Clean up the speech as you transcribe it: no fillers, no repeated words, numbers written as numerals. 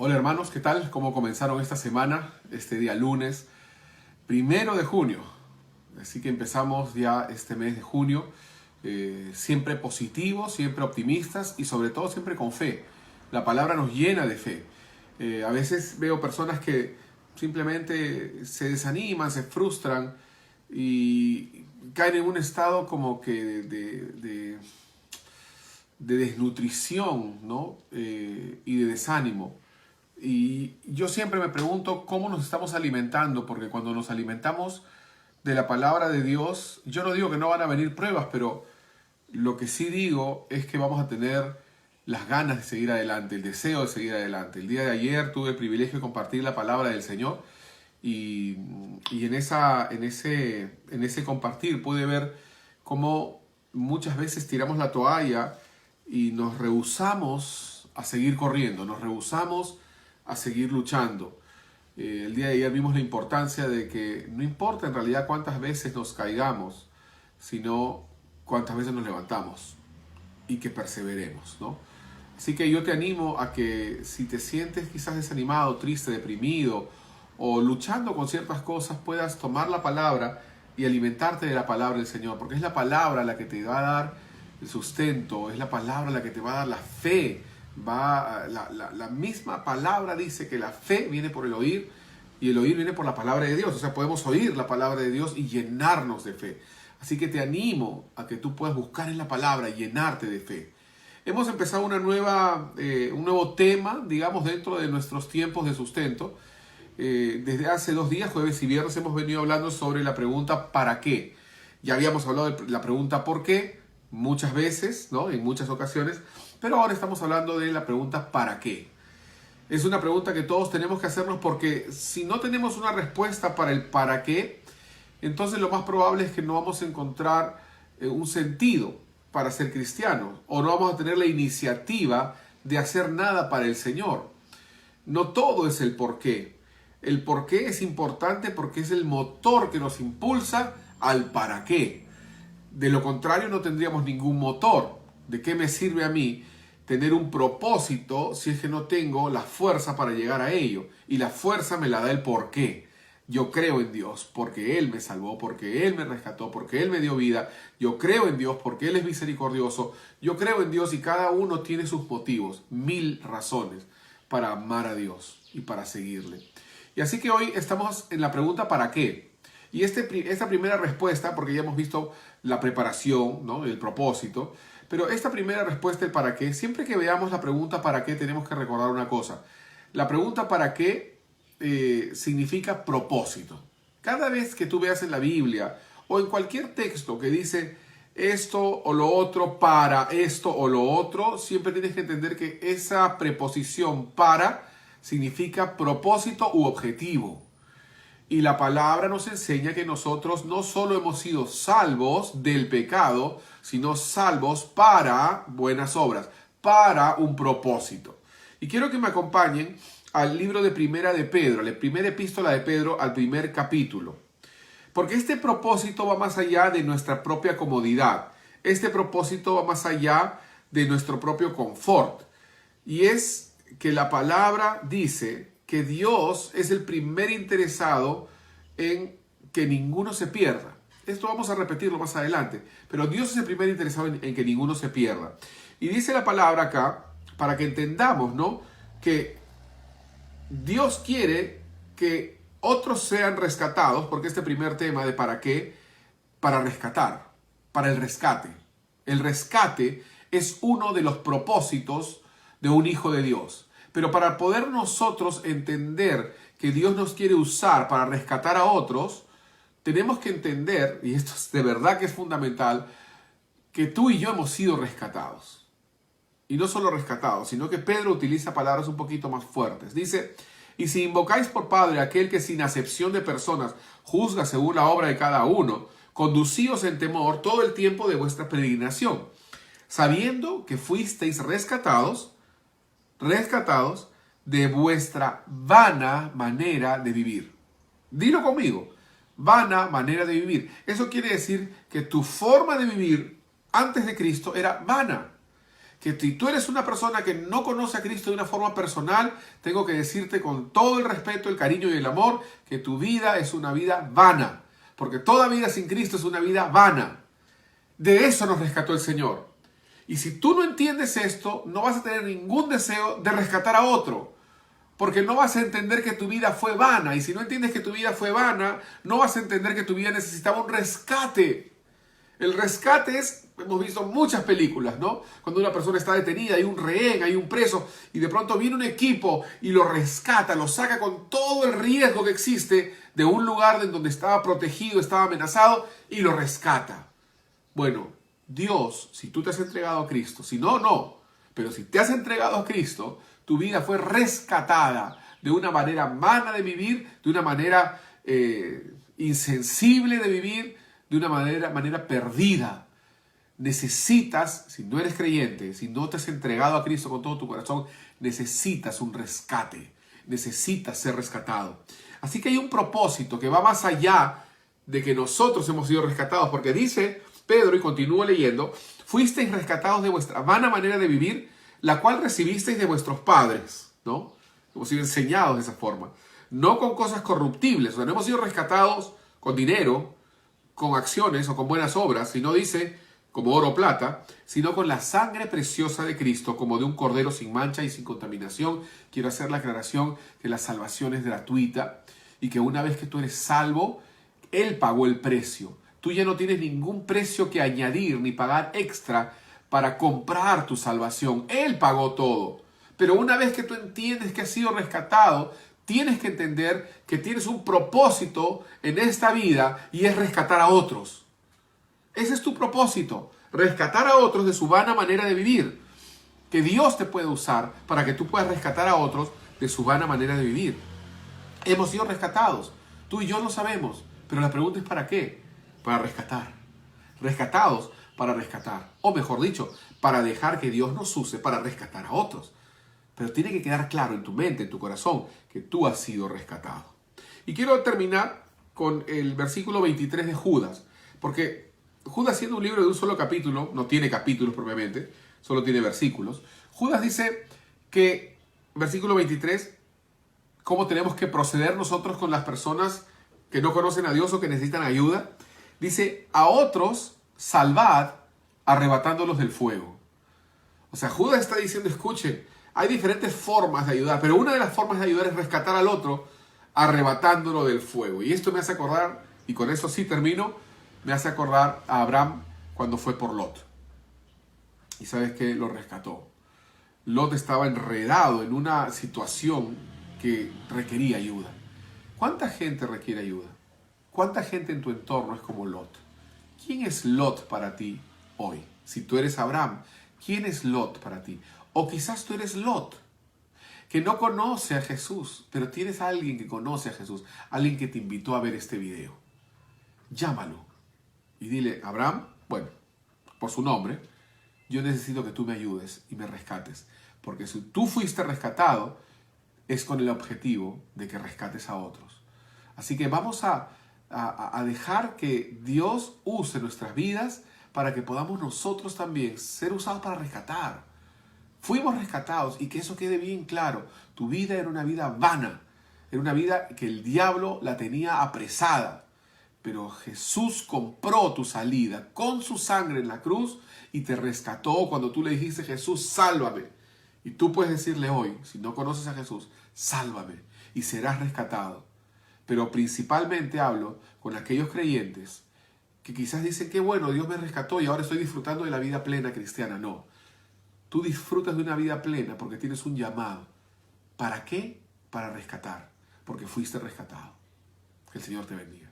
Hola hermanos, ¿qué tal? ¿Cómo comenzaron esta semana? Este día lunes, 1 de junio. Así que empezamos ya este mes de junio, siempre positivos, siempre optimistas y sobre todo siempre con fe. La palabra nos llena de fe. A veces veo personas que simplemente se desaniman, se frustran y caen en un estado como que de desnutrición, ¿no? Y de desánimo. Y yo siempre me pregunto cómo nos estamos alimentando, porque cuando nos alimentamos de la palabra de Dios, yo no digo que no van a venir pruebas, pero lo que sí digo es que vamos a tener las ganas de seguir adelante, el deseo de seguir adelante. El día de ayer tuve el privilegio de compartir la palabra del Señor y en ese compartir pude ver cómo muchas veces tiramos la toalla y nos rehusamos a seguir corriendo, nos rehusamos a seguir luchando. El día de ayer vimos la importancia de que no importa en realidad cuántas veces nos caigamos, sino cuántas veces nos levantamos y que perseveremos, ¿no? Así que yo te animo a que si te sientes quizás desanimado, triste, deprimido o luchando con ciertas cosas, puedas tomar la palabra y alimentarte de la palabra del Señor, porque es la palabra la que te va a dar el sustento, es la palabra la que te va a dar la fe. La misma palabra dice que la fe viene por el oír y el oír viene por la palabra de Dios. O sea, podemos oír la palabra de Dios y llenarnos de fe. Así que te animo a que tú puedas buscar en la palabra y llenarte de fe. Hemos empezado un nuevo tema, digamos, dentro de nuestros tiempos de sustento. Desde hace 2 días, jueves y viernes, hemos venido hablando sobre la pregunta ¿para qué? Ya habíamos hablado de la pregunta ¿por qué? Muchas veces, ¿no? En muchas ocasiones. Pero ahora estamos hablando de la pregunta ¿para qué? Es una pregunta que todos tenemos que hacernos porque si no tenemos una respuesta para el ¿para qué? Entonces lo más probable es que no vamos a encontrar un sentido para ser cristianos o no vamos a tener la iniciativa de hacer nada para el Señor. No todo es el por qué. El por qué es importante porque es el motor que nos impulsa al para qué. De lo contrario no tendríamos ningún motor. ¿De qué me sirve a mí tener un propósito si es que no tengo la fuerza para llegar a ello? Y la fuerza me la da el por qué. Yo creo en Dios porque Él me salvó, porque Él me rescató, porque Él me dio vida. Yo creo en Dios porque Él es misericordioso. Yo creo en Dios y cada uno tiene sus motivos, 1000 razones para amar a Dios y para seguirle. Y así que hoy estamos en la pregunta ¿para qué? Y esta primera respuesta, porque ya hemos visto la preparación, ¿no? El propósito, pero esta primera respuesta, el para qué, siempre que veamos la pregunta para qué tenemos que recordar una cosa. La pregunta para qué significa propósito. Cada vez que tú veas en la Biblia o en cualquier texto que dice esto o lo otro para esto o lo otro, siempre tienes que entender que esa preposición para significa propósito u objetivo. Y la palabra nos enseña que nosotros no solo hemos sido salvos del pecado, sino salvos para buenas obras, para un propósito. Y quiero que me acompañen al libro de Primera de Pedro, la primera epístola de Pedro al primer capítulo. Porque este propósito va más allá de nuestra propia comodidad. Este propósito va más allá de nuestro propio confort. Y es que la palabra dice que Dios es el primer interesado en que ninguno se pierda. Esto vamos a repetirlo más adelante, pero Dios es el primer interesado en que ninguno se pierda. Y dice la palabra acá, para que entendamos, ¿no? Que Dios quiere que otros sean rescatados, porque este primer tema de para qué, para rescatar, para el rescate. El rescate es uno de los propósitos de un hijo de Dios. Pero para poder nosotros entender que Dios nos quiere usar para rescatar a otros, tenemos que entender, y esto es de verdad que es fundamental, que tú y yo hemos sido rescatados. Y no solo rescatados, sino que Pedro utiliza palabras un poquito más fuertes. Dice, y si invocáis por Padre a aquel que sin acepción de personas juzga según la obra de cada uno, conducíos en temor todo el tiempo de vuestra peregrinación, sabiendo que fuisteis rescatados de vuestra vana manera de vivir. Dilo conmigo, vana manera de vivir. Eso quiere decir que tu forma de vivir antes de Cristo era vana, que si tú eres una persona que no conoce a Cristo de una forma personal, tengo que decirte con todo el respeto, el cariño y el amor, que tu vida es una vida vana. Porque toda vida sin Cristo es una vida vana. De eso nos rescató el Señor. Y si tú no entiendes esto, no vas a tener ningún deseo de rescatar a otro. Porque no vas a entender que tu vida fue vana. Y si no entiendes que tu vida fue vana, no vas a entender que tu vida necesitaba un rescate. El rescate es, hemos visto muchas películas, ¿no? Cuando una persona está detenida, hay un rehén, hay un preso, y de pronto viene un equipo y lo rescata, lo saca con todo el riesgo que existe de un lugar en donde estaba protegido, estaba amenazado, y lo rescata. Bueno, Dios, si tú te has entregado a Cristo, si no, no, pero si te has entregado a Cristo, tu vida fue rescatada de una manera vana de vivir, de una manera insensible de vivir, de una manera perdida. Necesitas, si no eres creyente, si no te has entregado a Cristo con todo tu corazón, necesitas un rescate, necesitas ser rescatado. Así que hay un propósito que va más allá de que nosotros hemos sido rescatados, porque dice Pedro, y continúo leyendo, fuisteis rescatados de vuestra vana manera de vivir, la cual recibisteis de vuestros padres, ¿no? Hemos sido enseñados de esa forma, no con cosas corruptibles, o sea, no hemos sido rescatados con dinero, con acciones o con buenas obras, sino dice, como oro o plata, sino con la sangre preciosa de Cristo, como de un cordero sin mancha y sin contaminación. Quiero hacer la aclaración que la salvación es gratuita y que una vez que tú eres salvo, Él pagó el precio. Tú ya no tienes ningún precio que añadir ni pagar extra para comprar tu salvación. Él pagó todo. Pero una vez que tú entiendes que has sido rescatado, tienes que entender que tienes un propósito en esta vida y es rescatar a otros. Ese es tu propósito, rescatar a otros de su vana manera de vivir. Que Dios te puede usar para que tú puedas rescatar a otros de su vana manera de vivir. Hemos sido rescatados. Tú y yo lo sabemos. Pero la pregunta es ¿para qué? Para rescatar. Rescatados para rescatar. O mejor dicho, para dejar que Dios nos use para rescatar a otros. Pero tiene que quedar claro en tu mente, en tu corazón, que tú has sido rescatado. Y quiero terminar con el versículo 23 de Judas. Porque Judas, siendo un libro de un solo capítulo, no tiene capítulos propiamente, solo tiene versículos. Judas dice que, versículo 23, cómo tenemos que proceder nosotros con las personas que no conocen a Dios o que necesitan ayuda. Dice, a otros salvad arrebatándolos del fuego. O sea, Judas está diciendo, escuchen, hay diferentes formas de ayudar, pero una de las formas de ayudar es rescatar al otro arrebatándolo del fuego. Y esto me hace acordar, y con esto sí termino, me hace acordar a Abraham cuando fue por Lot. Y sabes que lo rescató. Lot estaba enredado en una situación que requería ayuda. ¿Cuánta gente requiere ayuda? ¿Cuánta gente en tu entorno es como Lot? ¿Quién es Lot para ti hoy? Si tú eres Abraham, ¿quién es Lot para ti? O quizás tú eres Lot, que no conoce a Jesús, pero tienes a alguien que conoce a Jesús, alguien que te invitó a ver este video. Llámalo y dile, Abraham, bueno, por su nombre, yo necesito que tú me ayudes y me rescates. Porque si tú fuiste rescatado, es con el objetivo de que rescates a otros. Así que vamos a dejar que Dios use nuestras vidas para que podamos nosotros también ser usados para rescatar. Fuimos rescatados y que eso quede bien claro. Tu vida era una vida vana, era una vida que el diablo la tenía apresada. Pero Jesús compró tu salida con su sangre en la cruz y te rescató cuando tú le dijiste, Jesús, sálvame. Y tú puedes decirle hoy, si no conoces a Jesús, sálvame y serás rescatado. Pero principalmente hablo con aquellos creyentes que quizás dicen que bueno, Dios me rescató y ahora estoy disfrutando de la vida plena cristiana. No, tú disfrutas de una vida plena porque tienes un llamado. ¿Para qué? Para rescatar, porque fuiste rescatado. Que el Señor te bendiga.